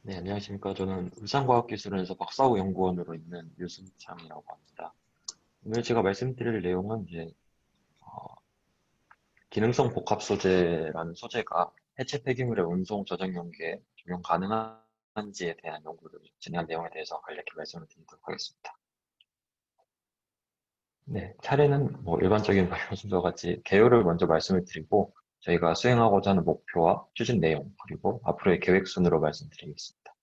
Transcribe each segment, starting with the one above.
네, 안녕하십니까. 저는 울산과학기술원에서 박사후 연구원으로 있는 유승창이라고 합니다. 오늘 제가 말씀드릴 내용은 이제 기능성 복합 소재라는 소재가 해체 폐기물의 운송 저장 용기에 적용 가능한지에 대한 연구를 진행한 내용에 대해서 간략히 말씀을 드리도록 하겠습니다. 네, 차례는 일반적인 발표 순서와 같이 개요를 먼저 말씀을 드리고 저희가 수행하고자 하는 목표와 추진 내용 그리고 앞으로의 계획 순으로 말씀드리겠습니다.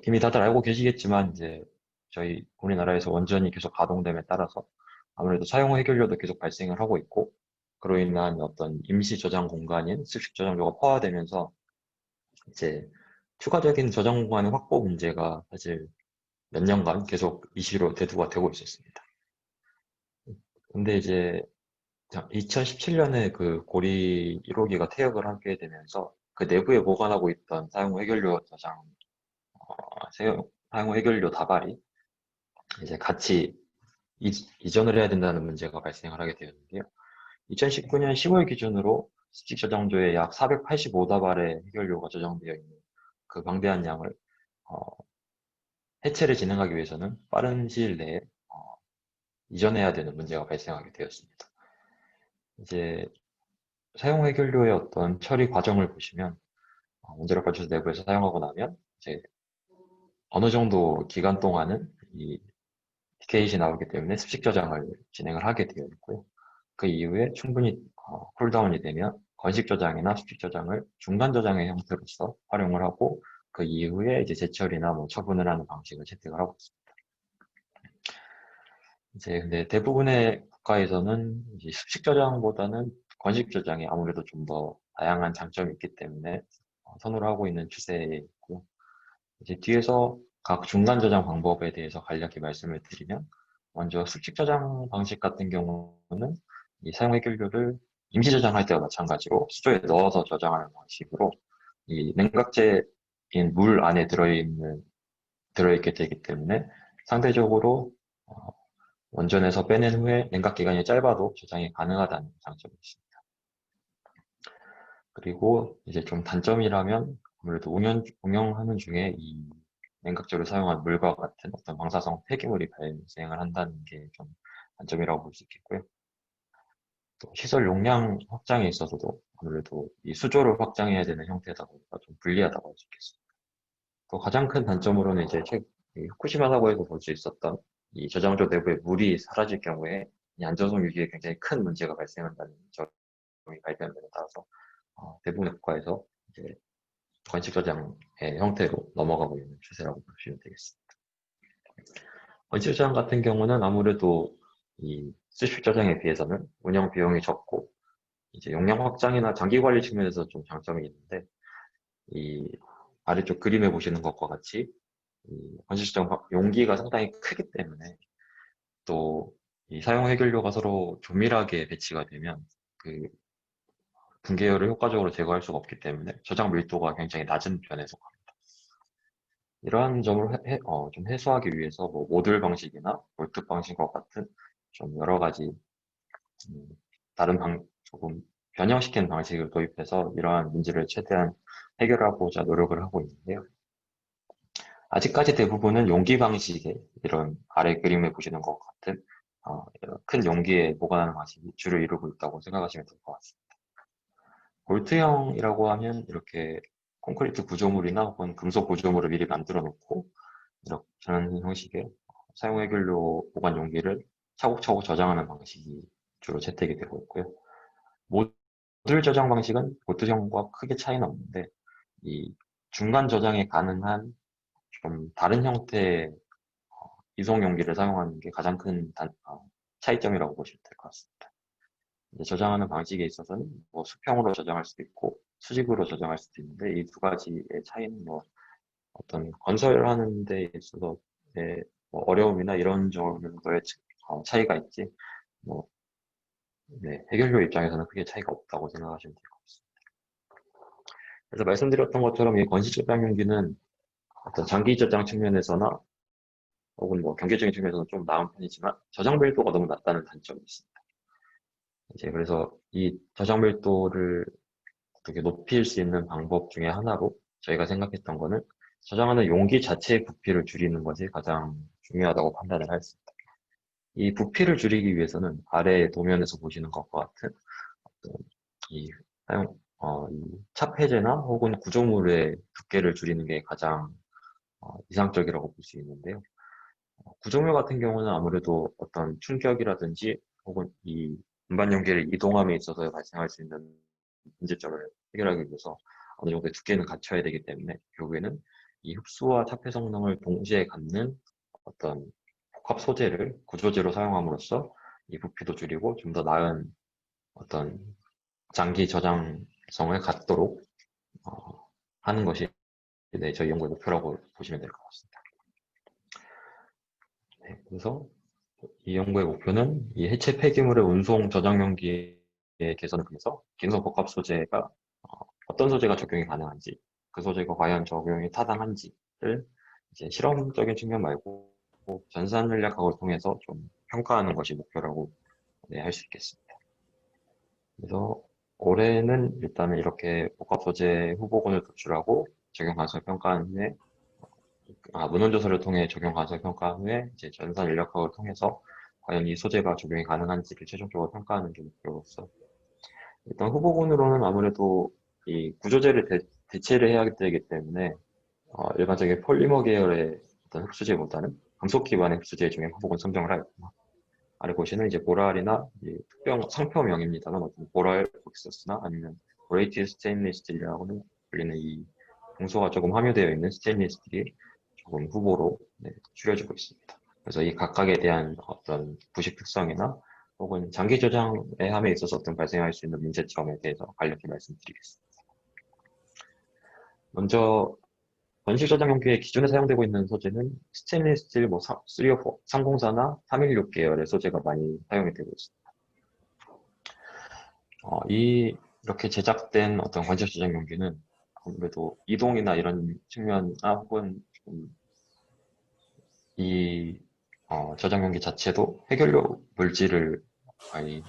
이미 다들 알고 계시겠지만, 이제, 저희 우리나라에서 원전이 계속 가동됨에 따라서 아무래도 사용 해결료도 계속 발생을 하고 있고, 그로 인한 어떤 임시 저장 공간인 습식 저장소가 포화되면서, 이제, 추가적인 저장 공간의 확보 문제가 사실 몇 년간 계속 이슈로 대두가 되고 있었습니다. 근데 이제, 2017년에 그 고리 1호기가 퇴역을 하게 되면서, 그 내부에 보관하고 있던 사용 해결료 저장, 사용 해결료 다발이 이제 같이 이전을 해야 된다는 문제가 발생을 하게 되었는데요. 2019년 10월 기준으로 습식 저장소에 약 485다발의 해결료가 저장되어 있는 그 방대한 양을 어, 해체를 진행하기 위해서는 빠른 시일 내에 이전해야 되는 문제가 발생하게 되었습니다. 이제 사용 해결료의 어떤 처리 과정을 보시면 원자력 발전소 내부에서 사용하고 나면 이제 어느 정도 기간 동안은 이 디케이시 나오기 때문에 습식 저장을 진행을 하게 되어 있고요. 그 이후에 충분히 쿨다운이 되면 건식 저장이나 수직 저장을 중간 저장의 형태로서 활용을 하고 그 이후에 이제 재처리나 처분을 하는 방식을 채택을 하고 있습니다. 이제 근데 대부분의 국가에서는 이제 수직 저장보다는 건식 저장이 아무래도 좀 더 다양한 장점이 있기 때문에 선호를 하고 있는 추세이고 이제 뒤에서 각 중간 저장 방법에 대해서 간략히 말씀을 드리면 먼저 수직 저장 방식 같은 경우는 이 사용 해결료를 임시 저장할 때와 마찬가지로 수조에 넣어서 저장하는 방식으로 이 냉각제인 물 안에 들어있게 되기 때문에 상대적으로 어, 원전에서 빼낸 후에 냉각 기간이 짧아도 저장이 가능하다는 장점이 있습니다. 그리고 이제 좀 단점이라면 아무래도 운영하는 중에 이 냉각제로 사용한 물과 같은 어떤 방사성 폐기물이 발생을 한다는 게 좀 단점이라고 볼 수 있겠고요. 또 시설 용량 확장에 있어서도 아무래도 이 수조를 확장해야 되는 형태다 보니까 좀 불리하다고 할 수 있겠습니다. 또 가장 큰 단점으로는 이제 이 후쿠시마 사고에서 볼 수 있었던 이 저장소 내부의 물이 사라질 경우에 이 안전성 유지에 굉장히 큰 문제가 발생한다는 점이 발견됨에 따라서 대부분의 국가에서 이제 건식 저장의 형태로 넘어가고 있는 추세라고 보시면 되겠습니다. 건식 저장 같은 경우는 아무래도 이 수십 저장에 비해서는 운영 비용이 적고 이제 용량 확장이나 장기 관리 측면에서 좀 장점이 있는데 이 아래쪽 그림에 보시는 것과 같이 이 건식 저장 용기가 상당히 크기 때문에 또 이 사용 해결료가 서로 조밀하게 배치가 되면 그 붕괴율을 효과적으로 제거할 수가 없기 때문에 저장 밀도가 굉장히 낮은 편에 속합니다. 이러한 점을 좀 해소하기 위해서 모듈 방식이나 볼트 방식과 같은 좀 여러 가지 음, 다른 조금 변형시킨 방식을 도입해서 이러한 문제를 최대한 해결하고자 노력을 하고 있는데요. 아직까지 대부분은 용기 방식의 이런 아래 그림에 보시는 것 같은 이런 큰 용기에 보관하는 방식이 주를 이루고 있다고 생각하시면 될 것 같습니다. 볼트형이라고 하면 이렇게 콘크리트 구조물이나 혹은 금속 구조물을 미리 만들어 놓고 이렇게 저런 형식의 사용 해결료 보관 용기를 차곡차곡 저장하는 방식이 주로 채택이 되고 있고요. 모듈 저장 방식은 볼트형과 크게 차이는 없는데 이 중간 저장에 가능한 좀 다른 형태의 이송 용기를 사용하는 게 가장 큰 차이점이라고 보시면 될 것 같습니다. 이제 저장하는 방식에 있어서는 수평으로 저장할 수도 있고 수직으로 저장할 수도 있는데 이 두 가지의 차이는 어떤 건설하는 데 있어서 어려움이나 이런 정도의 차이가 있지 뭐 네, 해결료 입장에서는 크게 차이가 없다고 생각하시면 될 것 같습니다. 그래서 말씀드렸던 것처럼 이 건식 저장 용기는 어떤 장기 저장 측면에서나 혹은 경제적인 측면에서는 좀 나은 편이지만 저장 밀도가 너무 낮다는 단점이 있습니다. 이제 그래서 이 저장 밀도를 어떻게 높일 수 있는 방법 중에 하나로 저희가 생각했던 거는 저장하는 용기 자체의 부피를 줄이는 것이 가장 중요하다고 판단을 하였습니다. 이 부피를 줄이기 위해서는 아래 도면에서 보시는 것과 같은 어떤 이 찹해제나 혹은 구조물의 두께를 줄이는 게 가장 이상적이라고 볼 수 있는데요. 구조물 같은 경우는 아무래도 어떤 충격이라든지 혹은 이 운반 용기를 이동함에 있어서 발생할 수 있는 문제점을 해결하기 위해서 어느 정도의 두께는 갖춰야 되기 때문에 결국에는 이 흡수와 타폐 성능을 동시에 갖는 어떤 복합 소재를 구조재로 사용함으로써 이 부피도 줄이고 좀 더 나은 어떤 장기 저장성을 갖도록 하는 것이 저희 연구의 목표라고 보시면 될 것 같습니다. 네, 그래서 이 연구의 목표는 이 해체 폐기물의 운송 저장 용기의 개선을 위해서金属 복합 소재가 어떤 소재가 적용이 가능한지, 그 소재가 과연 적용이 타당한지를 이제 실험적인 측면 말고 전산 전략학을 통해서 좀 평가하는 것이 목표라고 할 수 있겠습니다. 그래서 올해는 일단은 이렇게 복합 소재 후보군을 도출하고 적용 가능성을 평가한 후에 문헌조사를 통해 적용 가능성을 평가한 후에 이제 전산 인력학을 통해서 과연 이 소재가 적용이 가능한지를 최종적으로 평가하는 게 목표로서 일단 후보군으로는 아무래도 이 구조재를 대체를 해야 되기 때문에 일반적인 폴리머 계열의 어떤 흡수제보다는 금속 기반의 흡수제 중에 후보군 선정을 하였구나. 아래 보시는 이제 보랄이나 특정 상표명입니다만 어떤 보랄 옥시스나 아니면 보레이티드 스테인리스 스틸이라고는 불리는 이 동소가 조금 함유되어 있는 스테인리스 스틸이 조금 후보로 추려지고 있습니다. 그래서 이 각각에 대한 어떤 부식 특성이나 혹은 장기 저장의 함에 있어서 어떤 발생할 수 있는 문제점에 대해서 간략히 말씀드리겠습니다. 먼저 건식 저장 용기에 기존에 사용되고 있는 소재는 스테인리스 스틸 304, 304나 316 계열의 소재가 많이 사용이 되고 있습니다. 이렇게 제작된 어떤 건식 저장 용기는 아무래도 이동이나 이런 측면이나 혹은 이 저장 용기 자체도 해결료 물질을 많이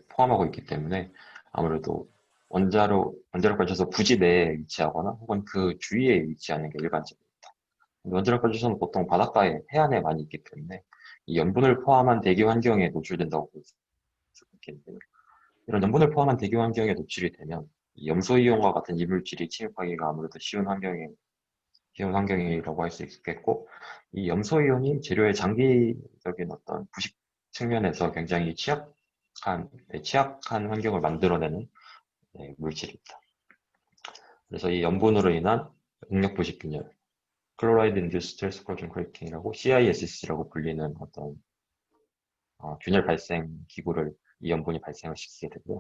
포함하고 있기 때문에 아무래도 원자력 발전소 부지 내에 위치하거나 혹은 그 주위에 위치하는 게 일반적입니다. 원자력 발전소는 보통 바닷가에 해안에 많이 있기 때문에 이 염분을 포함한 대기 환경에 노출된다고 볼 수 있겠는데요. 이런 염분을 포함한 대기 환경에 노출이 되면 이 염소이온과 같은 이물질이 침입하기가 아무래도 쉬운 환경이라고 할 수 있겠고, 이 염소이온이 재료의 장기적인 어떤 부식 측면에서 굉장히 취약한 환경을 만들어내는 물질입니다. 그래서 이 염분으로 인한 응력 부식 균열, 클로라이드 인듀스 스트레스 코로전 크래킹이라고 CISS라고 불리는 어떤 균열 발생 기구를 이 염분이 발생을 시키게 되고요.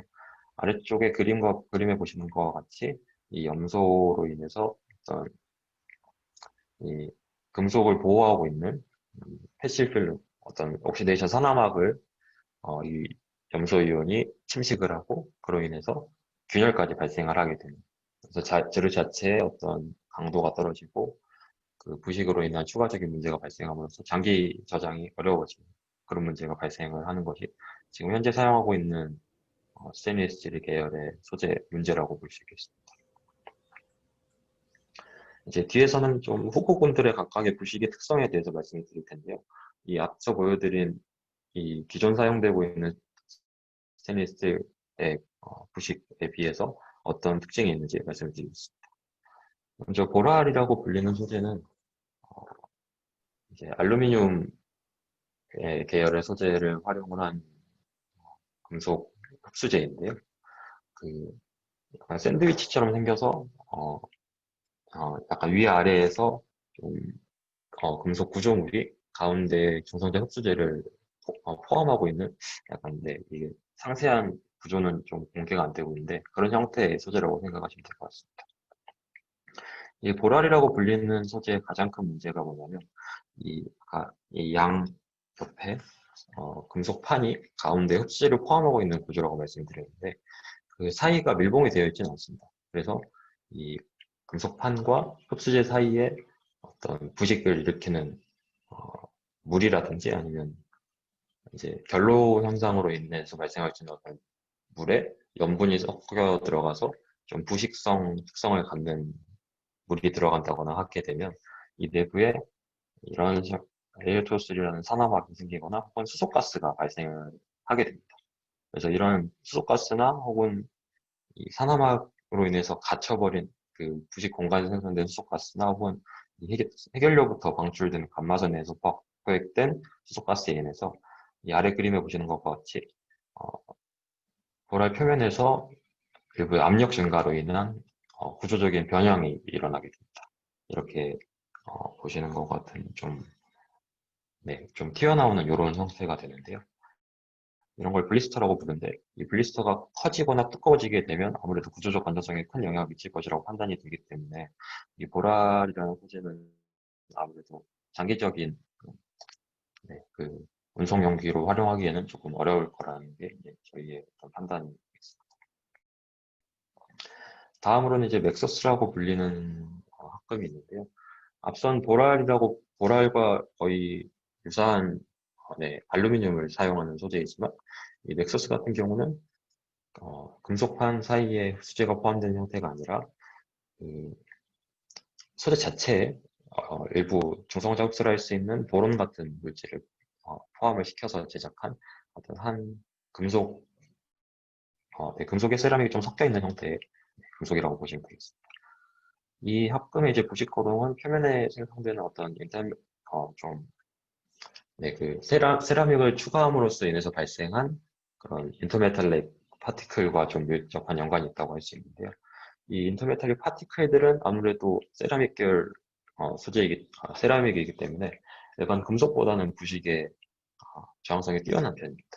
아래쪽에 그림에 보시는 것과 같이 이 염소로 인해서 어떤 이 금속을 보호하고 있는 패시브 필름, 어떤 옥시데이션 산화막을 이 염소이온이 침식을 하고 그로 인해서 균열까지 발생을 하게 됩니다. 그래서 재료 자체의 어떤 강도가 떨어지고 그 부식으로 인한 추가적인 문제가 발생함으로써 장기 저장이 어려워지는 그런 문제가 발생을 하는 것이 지금 현재 사용하고 있는 스테인리스 스틸 계열의 소재 문제라고 볼 수 있겠습니다. 이제 뒤에서는 좀 후보군들의 각각의 부식의 특성에 대해서 말씀을 드릴 텐데요. 이 앞서 보여드린 이 기존 사용되고 있는 스테인리스 스틸의 부식에 비해서 어떤 특징이 있는지 말씀을 드리겠습니다. 먼저 보랄이라고 불리는 소재는 이제 알루미늄 계열의 소재를 활용을 한 금속 흡수제인데요. 그 약간 샌드위치처럼 생겨서 약간 위아래에서 좀 금속 구조물이 가운데 중성자 흡수제를 포함하고 있는 약간 이게 상세한 구조는 좀 공개가 안 되고 있는데 그런 형태의 소재라고 생각하시면 될 것 같습니다. 이 보랄이라고 불리는 소재의 가장 큰 문제가 뭐냐면 이양 옆에 금속판이 가운데 흡수제를 포함하고 있는 구조라고 말씀드렸는데 그 사이가 밀봉이 되어 있지는 않습니다. 그래서 이 금속판과 흡수제 사이에 어떤 부식을 일으키는 물이라든지 아니면 이제 결로 현상으로 인해서 발생할 수 있는 어떤 물에 염분이 섞여 들어가서 좀 부식성 특성을 갖는 물이 들어간다거나 하게 되면 이 내부에 이런 에어토스라는 산화막이 생기거나 혹은 수소가스가 발생을 하게 됩니다. 그래서 이런 수소가스나 혹은 이 산화막으로 인해서 갇혀버린 그 부식 공간에 생성된 수소가스나 혹은 해결료부터 방출된 감마선에서 포획된 수소가스에 인해서 이 아래 그림에 보시는 것과 같이 어, 보랄 표면에서 일부 압력 증가로 인한 구조적인 변형이 일어나게 됩니다. 이렇게 보시는 것 같은 네, 좀 튀어나오는 이런 형태가 되는데요. 이런 걸 블리스터라고 부르는데 이 블리스터가 커지거나 두꺼워지게 되면 아무래도 구조적 건전성에 큰 영향을 미칠 것이라고 판단이 되기 때문에 이 보랄이라는 소재는 아무래도 장기적인 네, 그 운송 용기로 활용하기에는 조금 어려울 거라는 게 이제 저희의 어떤 판단입니다. 다음으로는 이제 맥서스라고 불리는 합금이 있는데요. 앞선 보랄과 거의 유사한 네, 알루미늄을 사용하는 소재이지만 이 넥서스 같은 경우는 금속판 사이에 수제가 포함된 형태가 아니라 그 소재 자체에 일부 중성자 흡수를 할 수 있는 보론 같은 물질을 포함을 시켜서 제작한 어떤 한 금속, 네, 금속에 세라믹이 좀 섞여 있는 형태의 금속이라고 보시면 되겠습니다. 이 합금의 이제 부식 거동은 표면에 생성되는 어떤 좀 네, 그 세라믹을 추가함으로써 인해서 발생한 그런 인터메탈릭 파티클과 좀 밀접한 연관이 있다고 할 수 있는데요. 이 인터메탈릭 파티클들은 아무래도 세라믹 계열 세라믹이기 때문에 일반 금속보다는 부식의 저항성이 뛰어난 편입니다.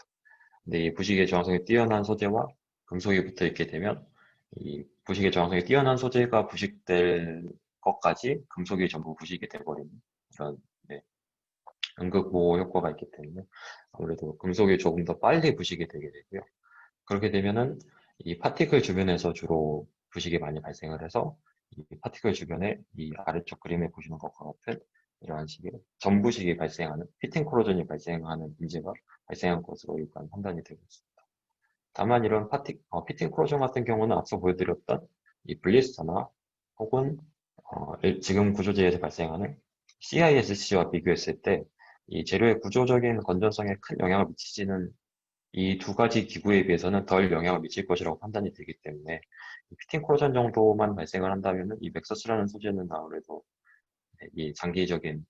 근데 이 부식의 저항성이 뛰어난 소재와 금속이 붙어 있게 되면 이 부식의 저항성이 뛰어난 소재가 부식될 것까지 금속이 전부 부식이 돼버리는 그런 네, 응급 보호 효과가 있기 때문에 아무래도 금속이 조금 더 빨리 부식이 되게 되고요. 그렇게 되면은 이 파티클 주변에서 주로 부식이 많이 발생을 해서 이 파티클 주변에 이 아래쪽 그림에 보시는 것과 같은 이러한 식의 전부식이 발생하는 피팅 코로전이 발생하는 문제가 발생한 것으로 일단 판단이 되고 있습니다. 다만 이런 피팅 코로전 같은 경우는 앞서 보여드렸던 이 블리스터나 혹은 지금 구조재에서 발생하는 CISC와 비교했을 때 이 재료의 구조적인 건전성에 큰 영향을 미치지는 이 두 가지 기구에 비해서는 덜 영향을 미칠 것이라고 판단이 되기 때문에 피팅 코로전 정도만 발생을 한다면 이 맥서스라는 소재는 아무래도 이 장기적인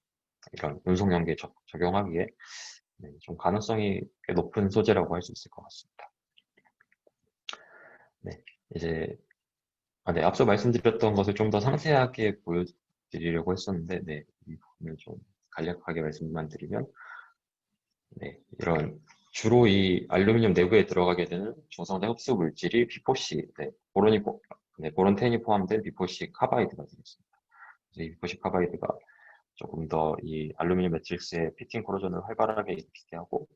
이런 운송 연계에 적용하기에 좀 가능성이 꽤 높은 소재라고 할 수 있을 것 같습니다. 네, 이제 네, 앞서 말씀드렸던 것을 좀 더 상세하게 보여드리려고 했었는데, 네, 이 부분을 좀 간략하게 말씀만 드리면, 네, 이런 주로 이 알루미늄 내부에 들어가게 되는 중성자 흡수 물질이 비포시, 네, 보론텐이 포함된 비포시 카바이드가 되겠습니다. 그래서 이 비포시 카바이드가 조금 더 이 알루미늄 매트릭스의 피팅 코로전을 활발하게 일으키게 하고,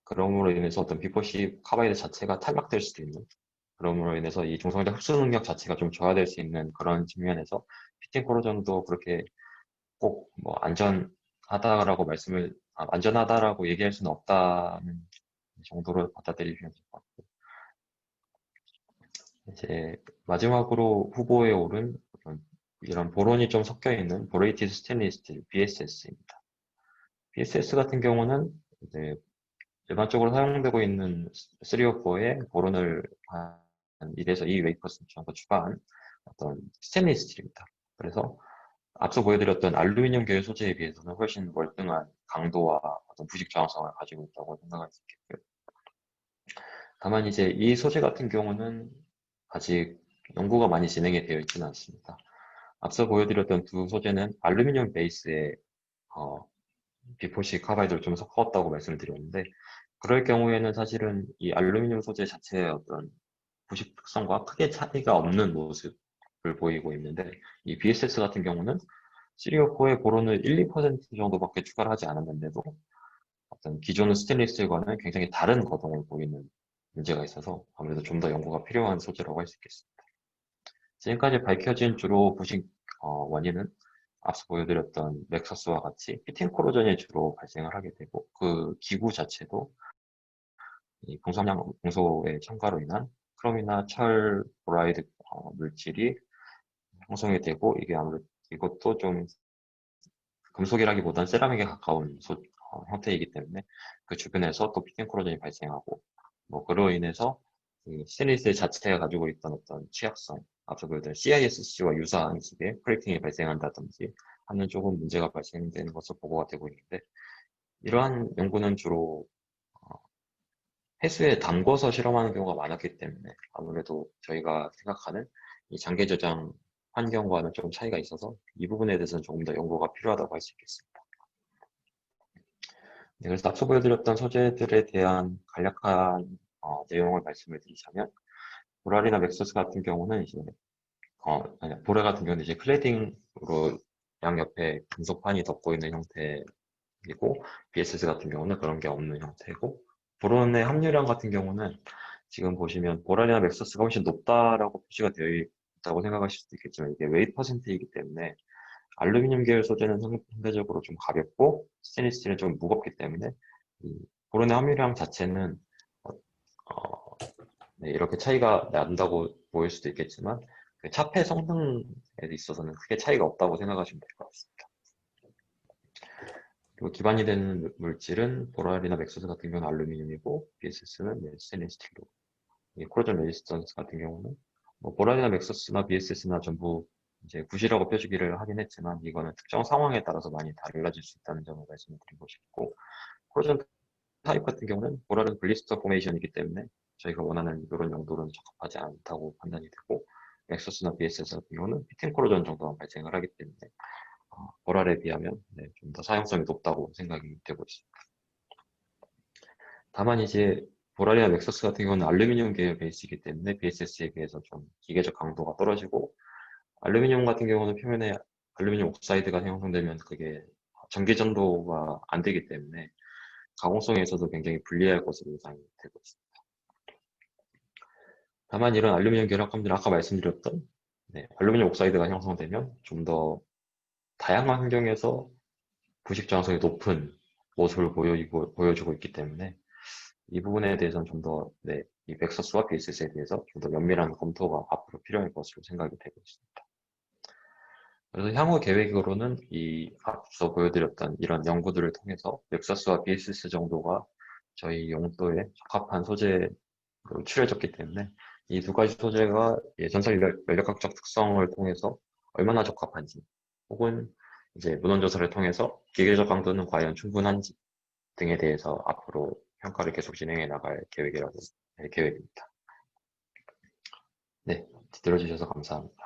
그럼으로 인해서 어떤 비포시 카바이드 자체가 탈락될 수도 있는, 그럼으로 인해서 이 중성자 흡수 능력 자체가 좀 저하될 수 있는 그런 측면에서 피팅 코로전도 그렇게 꼭 뭐 안전하다라고 얘기할 수는 없다는 정도로 받아들이시면 될 것 같고, 이제 마지막으로 후보에 오른 이런 보론이 좀 섞여 있는 보레이티드 스테인리스 스틸 BSS입니다. BSS 같은 경우는 이제 일반적으로 사용되고 있는 304에 보론을 한 1에서 2 웨이퍼센트 정도 추가한 어떤 스테인리스 스틸입니다. 그래서 앞서 보여드렸던 알루미늄 계열 소재에 비해서는 훨씬 월등한 강도와 어떤 부식 저항성을 가지고 있다고 생각할 수 있겠고요. 다만 이제 이 소재 같은 경우는 아직 연구가 많이 진행이 되어 있지는 않습니다. 앞서 보여드렸던 두 소재는 알루미늄 베이스에 어, 비포시 카바이드를 좀 섞었다고 말씀을 드렸는데, 그럴 경우에는 사실은 이 알루미늄 소재 자체의 어떤 부식 특성과 크게 차이가 없는 모습을 보이고 있는데, 이 BSS 같은 경우는 시리오4의 보론을 1, 2% 정도밖에 추가를 하지 않았는데도 어떤 기존 스테인리스와는 굉장히 다른 거동을 보이는 문제가 있어서 아무래도 좀 더 연구가 필요한 소재라고 할 수 있겠습니다. 지금까지 밝혀진 주로 부식 원인은 앞서 보여드렸던 넥서스와 같이 피팅 코로전이 주로 발생을 하게 되고, 그 기구 자체도 이 공소의 첨가로 인한 크롬이나 철 보라이드 물질이 형성이 되고 이게 아무래도 이것도 좀 금속이라기보단 세라믹에 가까운 형태이기 때문에 그 주변에서 또 피팅 코로전이 발생하고 뭐 그로 인해서 이 스테인리스 자체가 가지고 있던 어떤 취약성, 앞서 보여드린 CISC와 유사한 식의 크래킹이 발생한다든지 하는 조금 문제가 발생되는 것으로 보고가 되고 있는데 이러한 연구는 주로 해수에 담궈서 실험하는 경우가 많았기 때문에 아무래도 저희가 생각하는 이 장기 저장 환경과는 좀 차이가 있어서 이 부분에 대해서는 조금 더 연구가 필요하다고 할 수 있겠습니다. 네, 그래서 앞서 보여드렸던 소재들에 대한 간략한 내용을 말씀을 드리자면 보랄이나 맥서스 같은 경우는 이제 보라 같은 경우는 이제 클레딩으로 양옆에 금속판이 덮고 있는 형태이고 BSS 같은 경우는 그런 게 없는 형태고 보론의 함유량 같은 경우는 지금 보시면 보랄이나 맥서스가 훨씬 높다라고 표시가 되어 있다고 생각하실 수도 있겠지만 이게 웨이트 퍼센트이기 때문에 알루미늄 계열 소재는 상대적으로 좀 가볍고 스테인리스 스틸은 좀 무겁기 때문에 이 보론의 함유량 자체는 어, 어, 네, 이렇게 차이가 난다고 보일 수도 있겠지만 그 차폐 성능에 있어서는 크게 차이가 없다고 생각하시면 될 것 같습니다. 그리고 기반이 되는 물질은 보랄이나 맥소스 같은 경우는 알루미늄이고 BSS는 스테인리스 스틸로 이 코로전 레지스턴스 같은 경우는 뭐 보랄이나 맥소스나 BSS나 전부 이제 굿이라고 표시기를 하긴 했지만 이거는 특정 상황에 따라서 많이 달라질 수 있다는 점을 말씀을 드리고 싶고 코로전 타입 같은 경우는 보랄은 블리스터 포메이션이기 때문에 저희가 원하는 이런 용도로는 적합하지 않다고 판단이 되고 엑소스나 BSS 같은 경우는 피팅 코로전 정도만 발생을 하기 때문에 보랄에 비하면 네, 좀 더 사용성이 높다고 생각이 되고 있습니다. 다만 이제 보랄이나 넥서스 같은 경우는 알루미늄 계열 베이스이기 때문에 BSS에 비해서 좀 기계적 강도가 떨어지고 알루미늄 같은 경우는 표면에 알루미늄 옥사이드가 형성되면 그게 전기 전도가 안 되기 때문에 가공성에 있어서 굉장히 불리할 것으로 예상이 되고 있습니다. 다만 이런 알루미늄 결합감들은 아까 말씀드렸던 알루미늄 옥사이드가 형성되면 좀 더 다양한 환경에서 부식 저항성이 높은 모습을 보여주고 있기 때문에 이 부분에 대해서는 좀 더, 이 벡서스와 BSS에 대해서 좀 더 면밀한 검토가 앞으로 필요할 것으로 생각이 되고 있습니다. 그래서 향후 계획으로는 이 앞서 보여드렸던 이런 연구들을 통해서 벡서스와 BSS 정도가 저희 용도에 적합한 소재로 추려졌기 때문에 이 두 가지 소재가 전설 연력학적 특성을 통해서 얼마나 적합한지 혹은 이제 문헌 조사를 통해서 기계적 강도는 과연 충분한지 등에 대해서 앞으로 평가를 계속 진행해 나갈 계획입니다. 네, 들어주셔서 감사합니다.